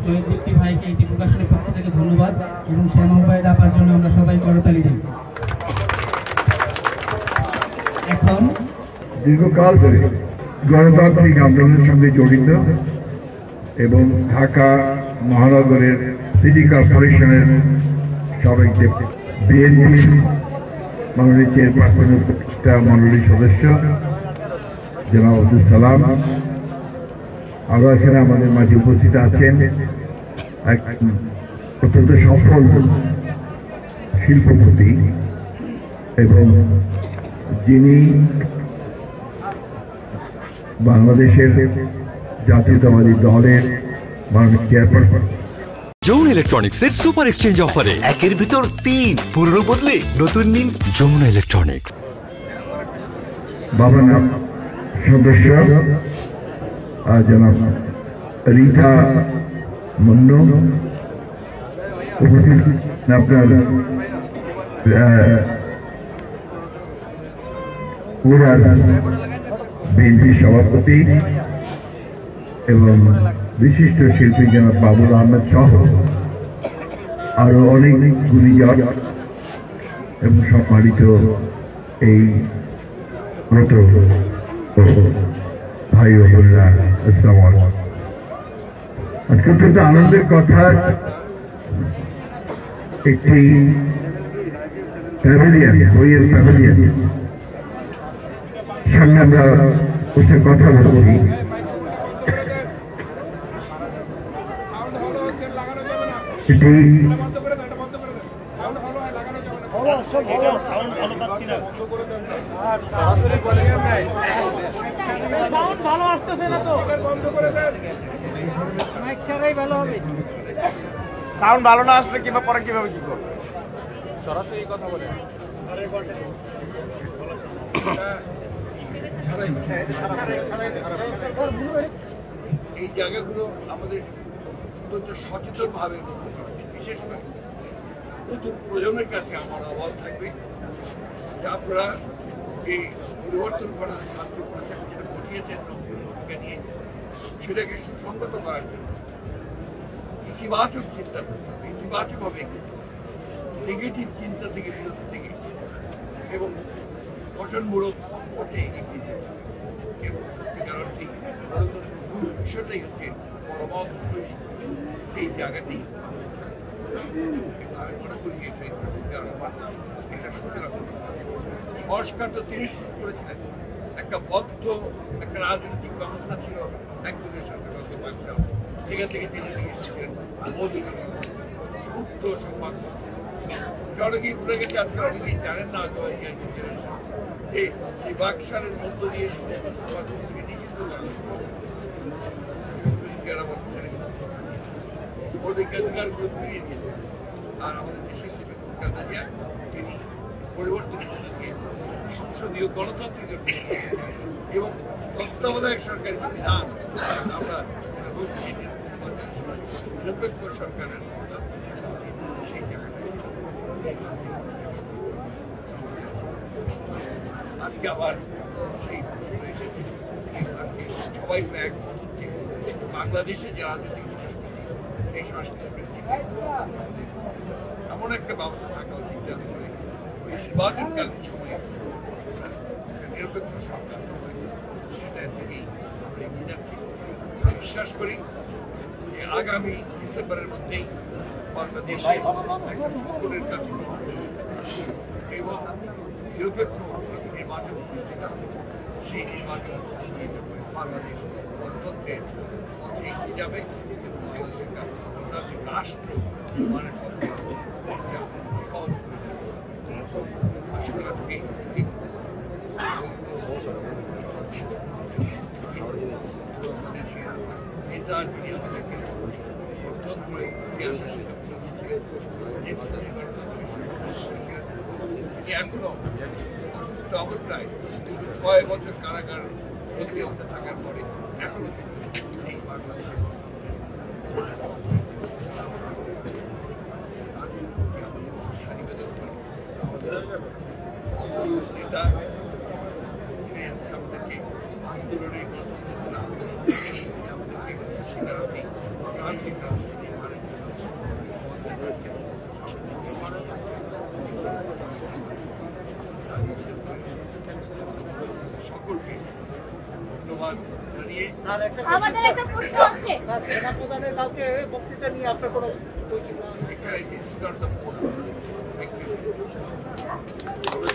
শহীদ দীপ্তি ভাইকে এটি প্রকাশনের পক্ষ থেকে ধন্যবাদ এবং শ্যামা উপায় আপার জন্য আমরা সবাই করতালি দিই। এখন দীর্ঘকাল ধরে গণতান্ত্রিক আন্দোলনের সঙ্গে জড়িত এবং ঢাকা মহানগরের সিটি কর্পোরেশনের সাবেক বিএনপি মাননীয় চেয়ারপারসন উপদেষ্টা মণ্ডলীর সদস্য জনাব আব্দুল সালাম, আরো এখানে আমাদের মাঝে উপস্থিত আছেন এক অত্যন্ত সফল শিল্পপতি এবং যিনি বাংলাদেশের জাতীয়তাবাদী দলের মাননীয় চেয়ারপারসন। যমুনা ইলেকট্রনিক্সের সুপার এক্সচেঞ্জ অফারে একের ভিতর 3 পুরনো বদলে নতুন নিন যমুনা ইলেকট্রনিক্স। বাবা নাম সদস্য জনাব রিথা মুন্নু উপস্থিত, আপনার বিএনপি সভাপতি এবং বিশিষ্ট শিল্পী জনাব বাবুল আহমেদ সহ আরো অনেক গুণীজন এবং সম্মানিত এই ভাই ও বোনরা, আসসালামু আলাইকুম। আজকে অত্যন্ত আনন্দের কথা, একটি প্যাভিলিয়ন, বইয়ের প্যাভিলিয়ন সামনে আমরা বসে কথা বলছি। এটি ভালো আসতেছে না তো, মাইক ছাড়াই ভালো হবে। সাউন্ড ভালো না আসলে কিংবা পরে কিভাবে কি করবে, সরাসরি কথা বলে। এই জায়গাগুলো আমাদের অত্যন্ত সচেতন ভাবে, বিশেষ করে নতুন প্রজন্মের কাছে আমার আহ্বান থাকবে যে আপনারা এই পরিবর্তন করার ছাত্র প্রচার যেটা ঘটিয়েছেন নতুন ভূমিকা নিয়ে সেটাকে সুসংগত করার জন্য ইতিবাচক চিন্তা করতে হবে, ইতিবাচকভাবে নেগেটিভ চিন্তা থেকে বিরত থেকে এবং গঠনমূলক পথে এগিয়ে যেতে এবং সত্যিকার অর্থে গণতন্ত্রের মূল বিষয়টাই হচ্ছে পরমাংশ, সেই জায়গাতেই আমি মনে করি যে সেই একটা সূচনা সংস্কার তো তিনি শুরু করেছিলেন। একটা বদ্ধ একটা রাজনৈতিক ব্যবস্থা ছিল একজনের শাসক ব্যবসা, সেখান থেকে তিনি এসেছিলেন মুক্ত সংবাদ। অনেকেই ভুলে গেছে, আজকে অনেকেই জানেন না যে এই বাকশালের মধ্য দিয়ে সমস্ত সংবাদ থেকে নিষিদ্ধ করা অধিকারগুলো ফিরিয়ে দিয়েছে। আর আমাদের দেশের তিনি পরিবর্তনের মধ্যে দিয়ে সংসদীয় গণতান্ত্রিক এবং তত্ত্বাবধায়ক সরকারের বিধান আমরা নিরপেক্ষ সরকারের সেই জায়গাটায় আজকে আবার সেই প্রশ্ন এসেছে। সবাই এক বাংলাদেশে যে রাজনৈতিক সংস্কৃতি, এই সংস্কৃতির এমন একটা ব্যবস্থা থাকা উচিত যাতে করে ওই নির্বাচনকালীন সময়ে নিরপেক্ষ সরকার সেটার দিকেই আমরা এগিয়ে যাচ্ছি। বিশ্বাস করি যে আগামী ডিসেম্বরের মধ্যেই বাংলাদেশে একটা সকলের কাছে এবং নিরপেক্ষ নির্বাচন অনুষ্ঠিত হবে। সেই নির্বাচনের মধ্যে দিয়ে বাংলাদেশ গণতন্ত্রের পথে এগিয়ে যাবে এবং বাংলাদেশের গণতান্ত্রিক রাষ্ট্র নির্মাণের পথে সহজ করে দেবে। আসলে আজকে নেতা যিনি আমাদেরকে গঠন করে ইতিহাসের সুযোগ করে দিয়েছিলেন, তিনি এখনো অসুস্থ অবস্থায় 6 বছর কারাগার বন্দী অবস্থা থাকার পরে এখনো এই বাংলাদেশের নিবেদন করেন আমাদের নেতা তিনি আমাদেরকে আন্দোলনে গণতন্ত্রের আন্দোলন আমাদেরকে সত্যিকার গণতান্ত্রিক রাষ্ট্র নির্মাণের জন্য দ্বিতীয় মারা যাচ্ছে সকলকে ধন্যবাদ জানিয়ে আমাদের একটা প্রশ্ন আছে স্যার সেনাপ্রধানের কাউকে বক্তৃতা নিয়ে আপনার কোনো এখানে ডিসকাউন্ট থ্যাংক ইউ